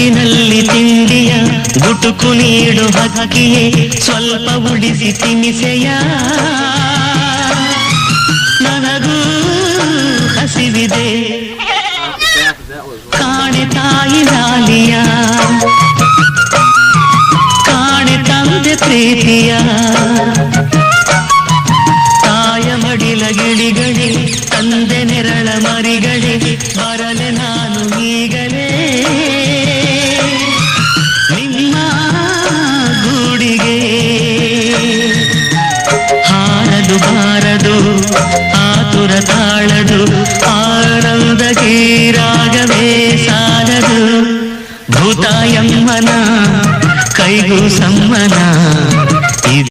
ಬೆಳಕಿನಲ್ಲಿ ತಿಂಡಿಯ ಗುಟುಕು ನೀಡು ಹಕ್ಕಿಯೇ ಸ್ವಲ್ಪ ಉಳಿಸಿ ತಿನಿಸೆಯ ನನಗೂ ಹಸಿವಿದೆ ಕಾಣೆ ತಾಯಿ ಲಾಲಿಯ ಕಾಣೆ ತಂದೆ ಪ್ರೀತಿಯ ತಾಯ ಮಡಿಲ ಗಿಳಿಗಳೇ ತಂದೆ ನೆರಳ ಮರಿಗಳೇ ಬರಲೆ ನಾನು ಈಗಲೇ ನಿಮ್ಮ ಗೂಡಿಗೆ ಹಾರದು ಬಾರದು ಆತುರ ತಾಳದು ಆನಂದ ಗೀರಾಗವೇ ಸಾಲದು ಭೂತಾಯಮ್ಮನ ಕೈಗೂ ಸಮ್ಮನ